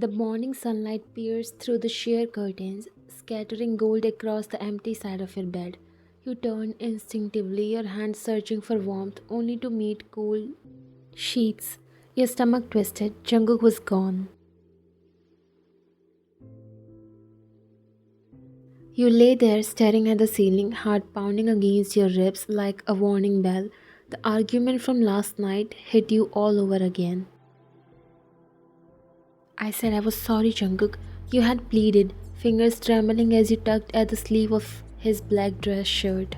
The morning sunlight pierced through the sheer curtains, scattering gold across the empty side of your bed. You turned instinctively, your hands searching for warmth, only to meet cool sheets. Your stomach twisted. Jungkook was gone. You lay there staring at the ceiling, heart pounding against your ribs like a warning bell. The argument from last night hit you all over again. I said I was sorry, Jungkook. You had pleaded, fingers trembling as you tugged at the sleeve of his black dress shirt.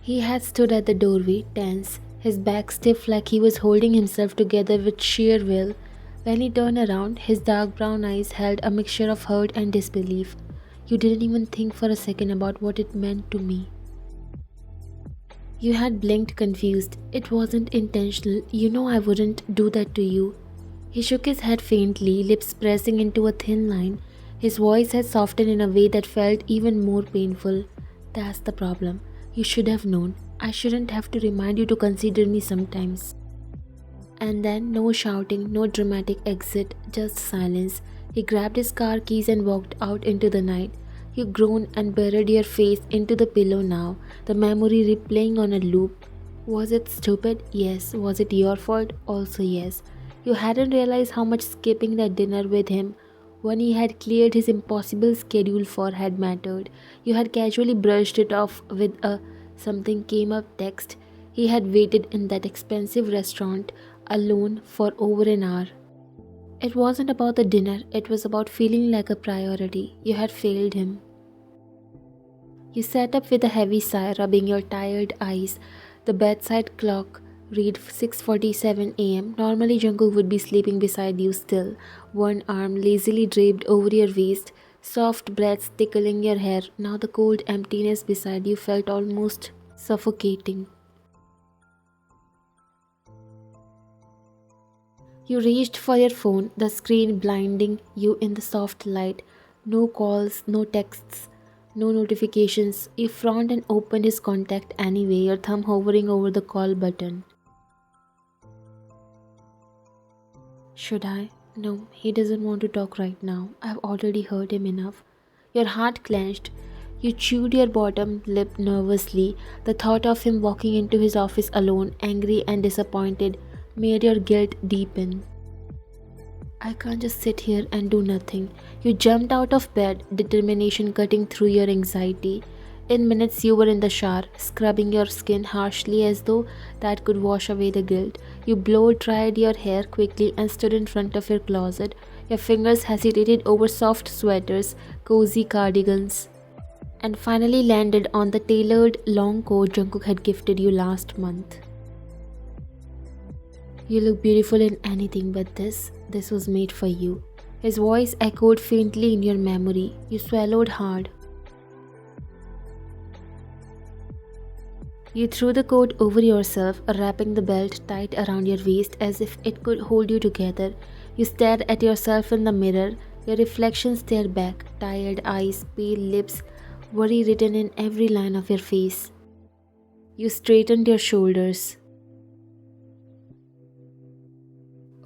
He had stood at the doorway, tense, his back stiff like he was holding himself together with sheer will. When he turned around, his dark brown eyes held a mixture of hurt and disbelief. You didn't even think for a second about what it meant to me. You had blinked confused. It wasn't intentional. You know I wouldn't do that to you. He shook his head faintly, lips pressing into a thin line. His voice had softened in a way that felt even more painful. That's the problem. You should have known. I shouldn't have to remind you to consider me sometimes. And then no shouting, no dramatic exit, just silence. He grabbed his car keys and walked out into the night. You groaned and buried your face into the pillow now, the memory replaying on a loop. Was it stupid? Yes. Was it your fault? Also yes. You hadn't realized how much skipping that dinner with him, when he had cleared his impossible schedule for, had mattered. You had casually brushed it off with a something came up text. He had waited in that expensive restaurant alone for over an hour. It wasn't about the dinner, it was about feeling like a priority. You had failed him. You sat up with a heavy sigh, rubbing your tired eyes. The bedside clock read 6:47 a.m. Normally Jungkook would be sleeping beside you still, one arm lazily draped over your waist, soft breaths tickling your hair. Now the cold emptiness beside you felt almost suffocating. You reached for your phone, the screen blinding you in the soft light. No calls, no texts, no notifications. You frowned and opened his contact anyway, your thumb hovering over the call button. Should I? No, he doesn't want to talk right now. I've already hurt him enough. Your heart clenched. You chewed your bottom lip nervously. The thought of him walking into his office alone, angry and disappointed, made your guilt deepen. I can't just sit here and do nothing. You jumped out of bed, determination cutting through your anxiety. In minutes, you were in the shower, scrubbing your skin harshly as though that could wash away the guilt. You blow dried your hair quickly and stood in front of your closet. Your fingers hesitated over soft sweaters, cozy cardigans, and finally landed on the tailored long coat Jungkook had gifted you last month. You look beautiful in anything but this. This was made for you. His voice echoed faintly in your memory. You swallowed hard. You threw the coat over yourself, wrapping the belt tight around your waist as if it could hold you together. You stared at yourself in the mirror, your reflection stared back, tired eyes, pale lips, worry written in every line of your face. You straightened your shoulders.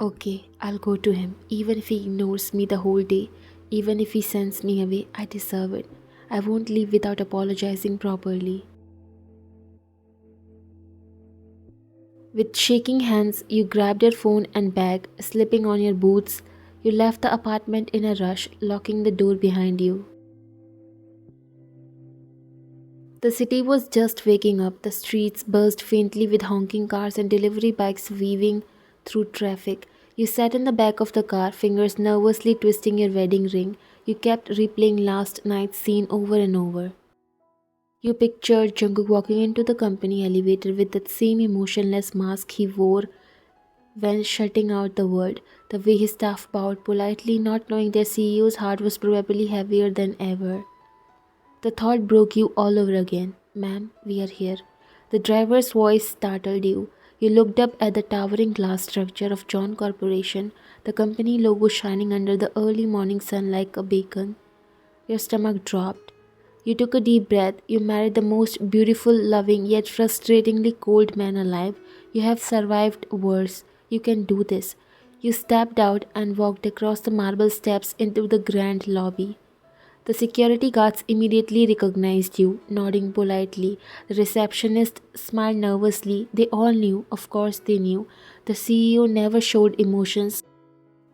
Okay, I'll go to him, even if he ignores me the whole day, even if he sends me away. I deserve it. I won't leave without apologizing properly. With shaking hands, you grabbed your phone and bag, slipping on your boots. You left the apartment in a rush, locking the door behind you. The city was just waking up. The streets buzzed faintly with honking cars and delivery bikes weaving through traffic. You sat in the back of the car, fingers nervously twisting your wedding ring. You kept replaying last night's scene over and over. You pictured Jungkook walking into the company elevator with that same emotionless mask he wore when shutting out the world. The way his staff bowed politely, not knowing their CEO's heart was probably heavier than ever. The thought broke you all over again. Ma'am, we are here. The driver's voice startled you. You looked up at the towering glass structure of John Corporation, the company logo shining under the early morning sun like a beacon. Your stomach dropped. You took a deep breath. You married the most beautiful, loving, yet frustratingly cold man alive. You have survived worse. You can do this. You stepped out and walked across the marble steps into the grand lobby. The security guards immediately recognized you, nodding politely. The receptionist smiled nervously. They all knew, of course, they knew. The CEO never showed emotions,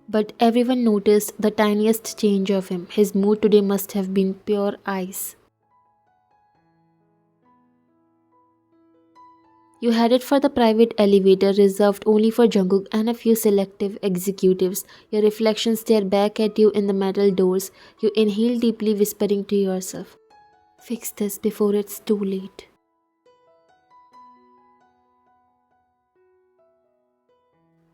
but everyone noticed the tiniest change of him. His mood today must have been pure ice. You headed for the private elevator reserved only for Jungkook and a few selective executives. Your reflection stared back at you in the metal doors. You inhaled deeply, whispering to yourself, "Fix this before it's too late."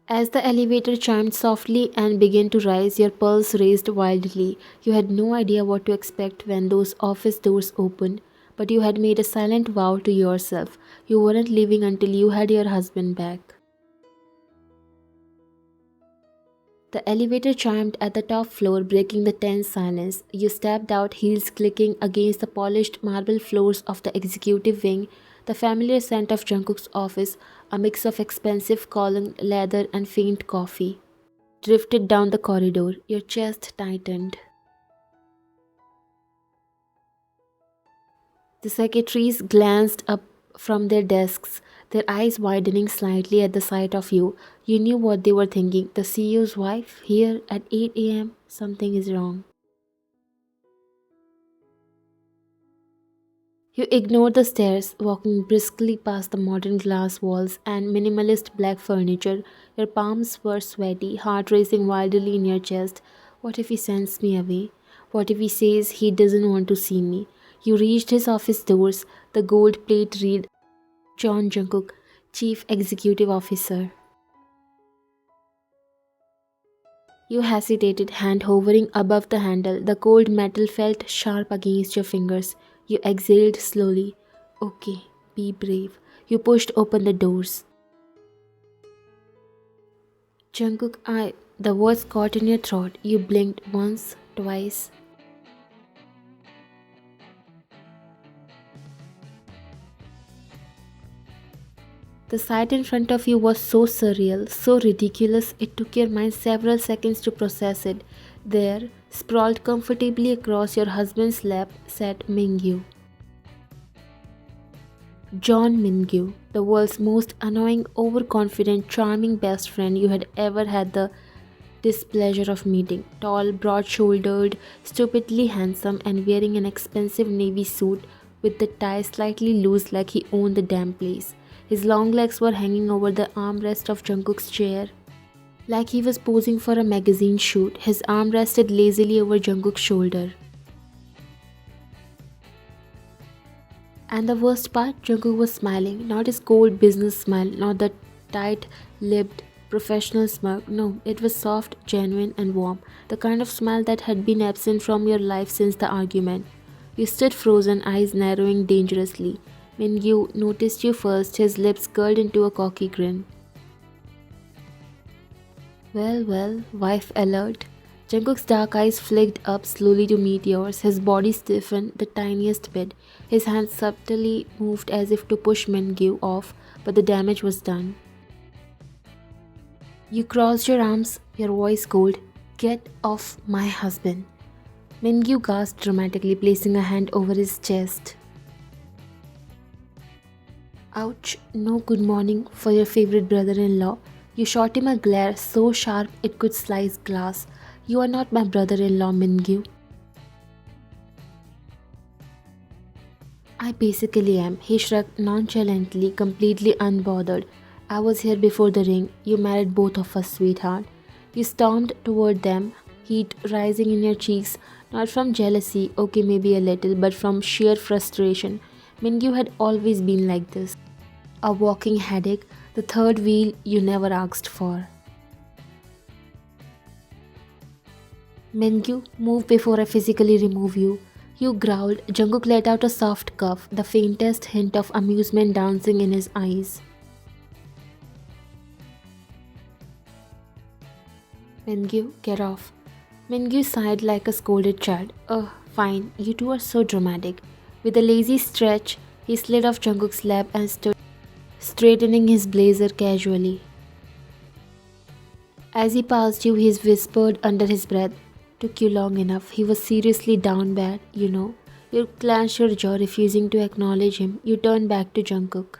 As the elevator chimed softly and began to rise, your pulse raced wildly. You had no idea what to expect when those office doors opened, but you had made a silent vow to yourself. You weren't leaving until you had your husband back. The elevator chimed at the top floor, breaking the tense silence. You stepped out, heels clicking against the polished marble floors of the executive wing. The familiar scent of Jungkook's office, a mix of expensive cologne, leather, and faint coffee, drifted down the corridor. Your chest tightened. The secretaries glanced up from their desks, their eyes widening slightly at the sight of you. You knew what they were thinking. The CEO's wife here at 8 a.m.? Something is wrong. You ignored the stairs, walking briskly past the modern glass walls and minimalist black furniture. Your palms were sweaty, heart racing wildly in your chest. What if he sends me away? What if he says he doesn't want to see me? You reached his office doors. The gold plate read, "John Jungkook, Chief Executive Officer." You hesitated, hand hovering above the handle. The cold metal felt sharp against your fingers. You exhaled slowly. "Okay, be brave." You pushed open the doors. "Jungkook, I..." The words caught in your throat. You blinked once, twice. The sight in front of you was so surreal, so ridiculous, it took your mind several seconds to process it. There, sprawled comfortably across your husband's lap, sat Mingyu. John Mingyu, the world's most annoying, overconfident, charming best friend you had ever had the displeasure of meeting. Tall, broad-shouldered, stupidly handsome, and wearing an expensive navy suit with the tie slightly loose like he owned the damn place. His long legs were hanging over the armrest of Jungkook's chair, like he was posing for a magazine shoot. His arm rested lazily over Jungkook's shoulder. And the worst part, Jungkook was smiling, not his cold business smile, not the tight-lipped professional smirk. No, it was soft, genuine, and warm, the kind of smile that had been absent from your life since the argument. You stood frozen, eyes narrowing dangerously. Mingyu noticed you first, his lips curled into a cocky grin. "Well, well, wife alert." Jungkook's dark eyes flicked up slowly to meet yours. His body stiffened the tiniest bit. His hands subtly moved as if to push Mingyu off, but the damage was done. You crossed your arms, your voice cold. "Get off my husband." Mingyu gasped dramatically, placing a hand over his chest. "Ouch, no good morning for your favorite brother-in-law." You shot him a glare so sharp it could slice glass. "You are not my brother-in-law, Mingyu." "I basically am." He shrugged nonchalantly, completely unbothered. "I was here before the ring. You married both of us, sweetheart." You stormed toward them, heat rising in your cheeks, not from jealousy, okay maybe a little, but from sheer frustration. Mingyu had always been like this. A walking headache, the third wheel you never asked for. "Mingyu, move before I physically remove you." You growled. Jungkook let out a soft cough, the faintest hint of amusement dancing in his eyes. "Mingyu, get off." Mingyu sighed like a scolded child. "Ugh, fine, you two are so dramatic." With a lazy stretch, he slid off Jungkook's lap and stood, straightening his blazer casually. As he passed you, he whispered under his breath, "Took you long enough. He was seriously down bad, you know." You clenched your jaw, refusing to acknowledge him. You turned back to Jungkook.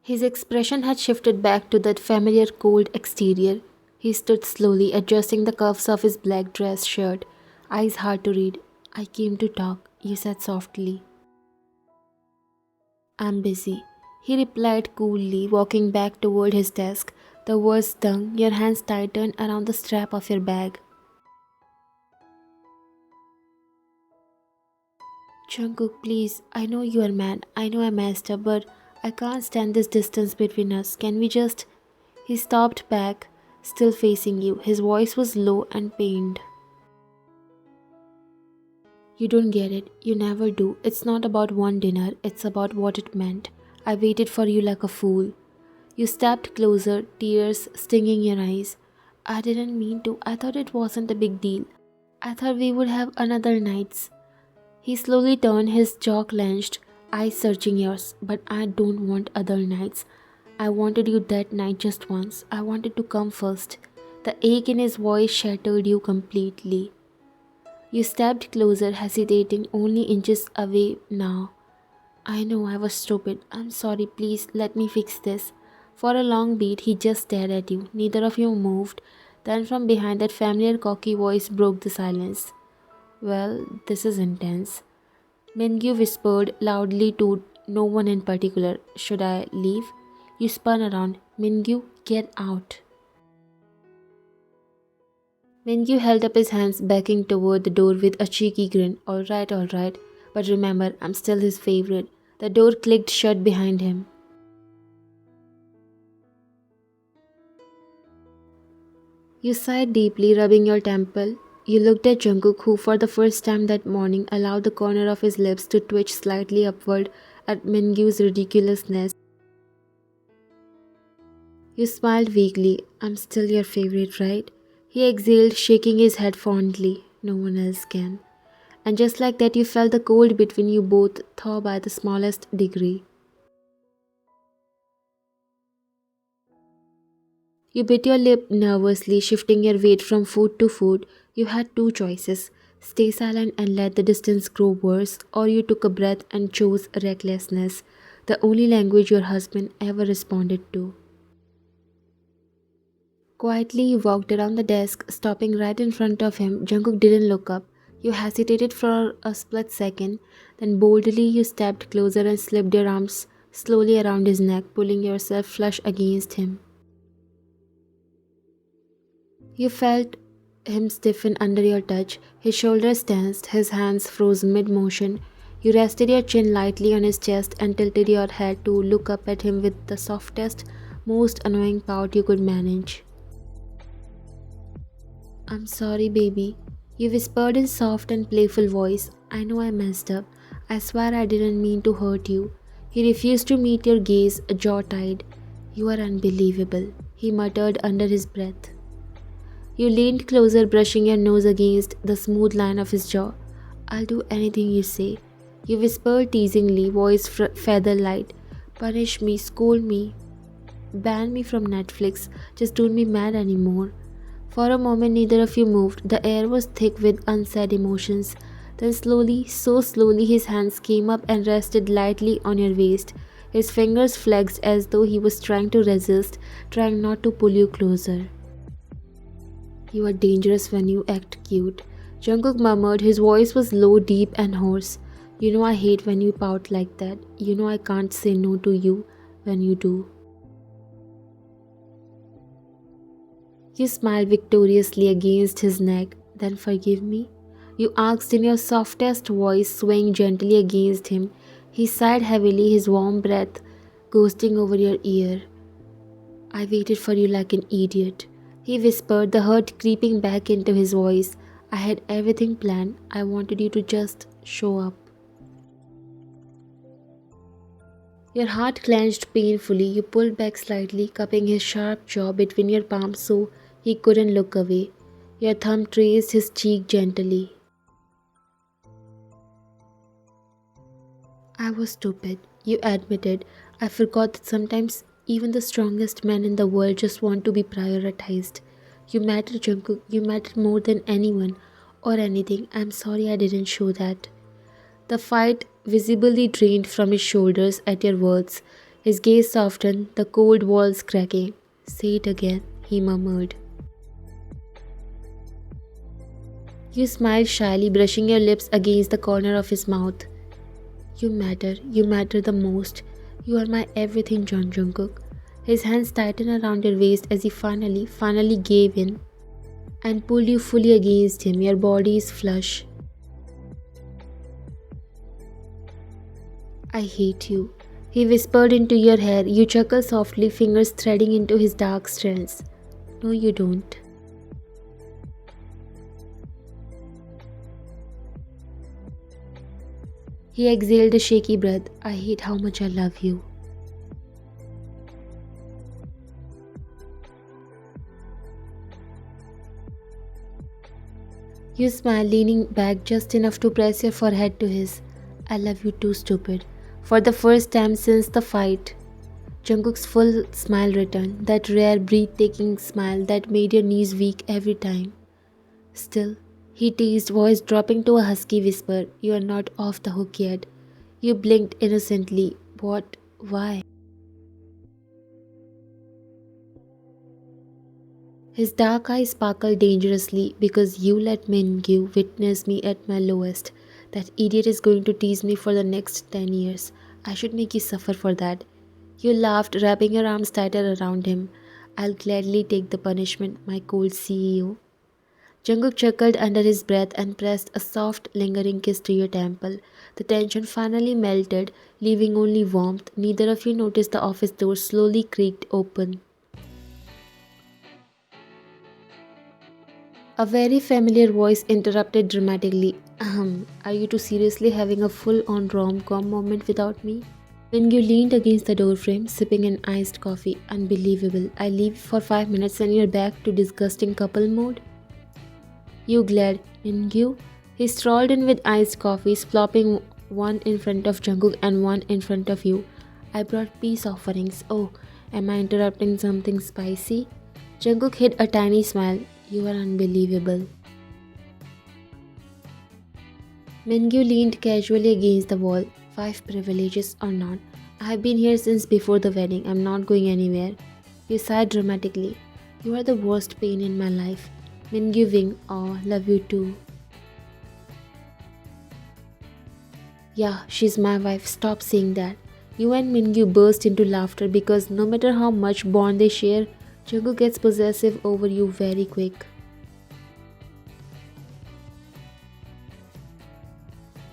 His expression had shifted back to that familiar cold exterior. He stood slowly, adjusting the cuffs of his black dress shirt, eyes hard to read. "I came to talk," you said softly. "I'm busy," he replied coolly, walking back toward his desk. The words stung, your hands tightened around the strap of your bag. "Jungkook, please, I know you are mad. I know I messed up, but I can't stand this distance between us. Can we just..." He stopped back, still facing you. His voice was low and pained. "You don't get it. You never do. It's not about one dinner. It's about what it meant. I waited for you like a fool." You stepped closer, tears stinging your eyes. "I didn't mean to. I thought it wasn't a big deal. I thought we would have another nights." He slowly turned, his jaw clenched, eyes searching yours. "But I don't want other nights. I wanted you that night just once. I wanted to come first." The ache in his voice shattered you completely. You stepped closer, hesitating, only inches away now. "I know I was stupid. I'm sorry. Please let me fix this." For a long beat, he just stared at you. Neither of you moved. Then from behind, that familiar cocky voice broke the silence. "Well, this is intense." Mingyu whispered loudly to no one in particular. "Should I leave?" You spun around. "Mingyu, get out." Mingyu held up his hands, backing toward the door with a cheeky grin. All right. But remember, I'm still his favorite." The door clicked shut behind him. You sighed deeply, rubbing your temple. You looked at Jungkook, who for the first time that morning allowed the corner of his lips to twitch slightly upward at Mingyu's ridiculousness. You smiled weakly. "I'm still your favorite, right?" He exhaled, shaking his head fondly. "No one else can." And just like that, you felt the cold between you both thaw by the smallest degree. You bit your lip nervously, shifting your weight from food to food. You had two choices: stay silent and let the distance grow worse, or you took a breath and chose recklessness, the only language your husband ever responded to. Quietly, you walked around the desk, stopping right in front of him. Jungkook didn't look up. You hesitated for a split second, then boldly you stepped closer and slipped your arms slowly around his neck, pulling yourself flush against him. You felt him stiffen under your touch. His shoulders tensed, his hands froze mid-motion. You rested your chin lightly on his chest and tilted your head to look up at him with the softest, most annoying pout you could manage. "I'm sorry, baby," you whispered in soft and playful voice. "I know I messed up. I swear I didn't mean to hurt you." He refused to meet your gaze, jaw tied. "You are unbelievable," he muttered under his breath. You leaned closer, brushing your nose against the smooth line of his jaw. "I'll do anything you say," you whispered teasingly, voice feather light. "Punish me, scold me, ban me from Netflix, just don't be mad anymore." For a moment, neither of you moved. The air was thick with unsaid emotions. Then slowly, so slowly, his hands came up and rested lightly on your waist. His fingers flexed as though he was trying to resist, trying not to pull you closer. "You are dangerous when you act cute," Jungkook murmured. His voice was low, deep, and hoarse. "You know I hate when you pout like that. You know I can't say no to you when you do." You smiled victoriously against his neck. "Then forgive me?" you asked in your softest voice, swaying gently against him. He sighed heavily, his warm breath ghosting over your ear. "I waited for you like an idiot," he whispered, the hurt creeping back into his voice. "I had everything planned. I wanted you to just show up." Your heart clenched painfully. You pulled back slightly, cupping his sharp jaw between your palms so he couldn't look away. Your thumb traced his cheek gently. "I was stupid," you admitted. "I forgot that sometimes Even the strongest men in the world just want to be prioritized. You matter, Jungkook. You matter more than anyone or anything. I'm sorry I didn't show that. The fight visibly drained from his shoulders at your words. His gaze softened, the cold walls cracking. Say it again, he murmured. You smiled shyly, brushing your lips against the corner of his mouth. You matter the most. You are my everything, John Jungkook. His hands tightened around your waist as he finally gave in and pulled you fully against him. Your body is flush. I hate you. He whispered into your hair. You chuckled softly, fingers threading into his dark strands. No, you don't. He exhaled a shaky breath. I hate how much I love you. You smiled, leaning back just enough to press your forehead to his. I love you too, stupid. For the first time since the fight, Jungkook's full smile returned, that rare, breathtaking smile that made your knees weak every time. Still, he teased, voice dropping to a husky whisper, you are not off the hook yet. You blinked innocently. What? Why? His dark eyes sparkled dangerously. Because you let Mingyu witness me at my lowest. That idiot is going to tease me for the next 10 years. I should make you suffer for that. You laughed, wrapping your arms tighter around him. I'll gladly take the punishment, my cold CEO. Jungkook chuckled under his breath and pressed a soft, lingering kiss to your temple. The tension finally melted, leaving only warmth. Neither of you noticed the office door slowly creaked open. A very familiar voice interrupted dramatically. Are you two seriously having a full-on rom-com moment without me? Mingyu leaned against the doorframe, sipping an iced coffee. Unbelievable. I leave for 5 minutes and you're back to disgusting couple mode? You glared. Mingyu? He strolled in with iced coffees, plopping one in front of Jungkook and one in front of you. I brought peace offerings. Oh, am I interrupting something spicy? Jungkook hid a tiny smile. You are unbelievable. Mingyu leaned casually against the wall. 5 privileges or not. I have been here since before the wedding. I'm not going anywhere. You sighed dramatically. You are the worst pain in my life. Mingyu winked. Oh, love you too. Yeah, she's my wife. Stop saying that. You and Mingyu burst into laughter because no matter how much bond they share, Jungkook gets possessive over you very quick.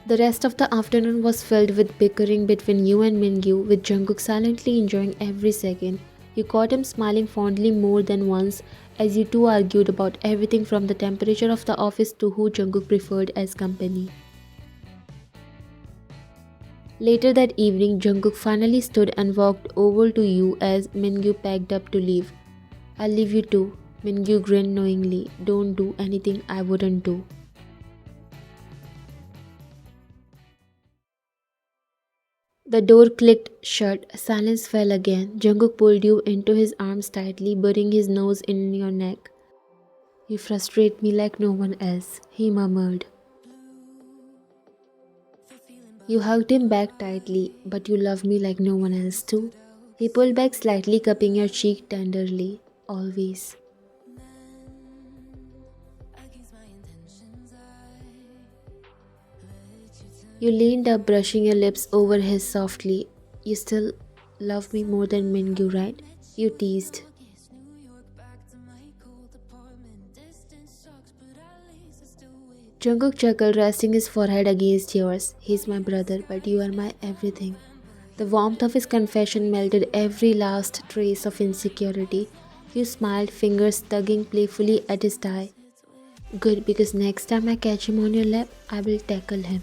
The rest of the afternoon was filled with bickering between you and Mingyu, with Jungkook silently enjoying every second. You caught him smiling fondly more than once as you two argued about everything from the temperature of the office to who Jungkook preferred as company. Later that evening, Jungkook finally stood and walked over to you as Mingyu packed up to leave. I'll leave you too. Mingyu grinned knowingly. Don't do anything I wouldn't do. The door clicked shut. Silence fell again. Jungkook pulled you into his arms tightly, burying his nose in your neck. You frustrate me like no one else, he murmured. You hugged him back tightly, but you love me like no one else too. He pulled back slightly, cupping your cheek tenderly. Always. You leaned up, brushing your lips over his softly. You still love me more than Mingyu, right? You teased. Jungkook chuckled, resting his forehead against yours. He's my brother, but you are my everything. The warmth of his confession melted every last trace of insecurity. You smiled, fingers tugging playfully at his tie. Good, because next time I catch him on your lap, I will tackle him.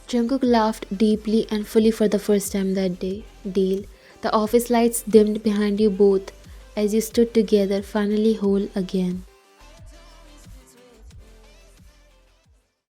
Jungkook laughed deeply and fully for the first time that day. Deal. The office lights dimmed behind you both as you stood together, finally whole again.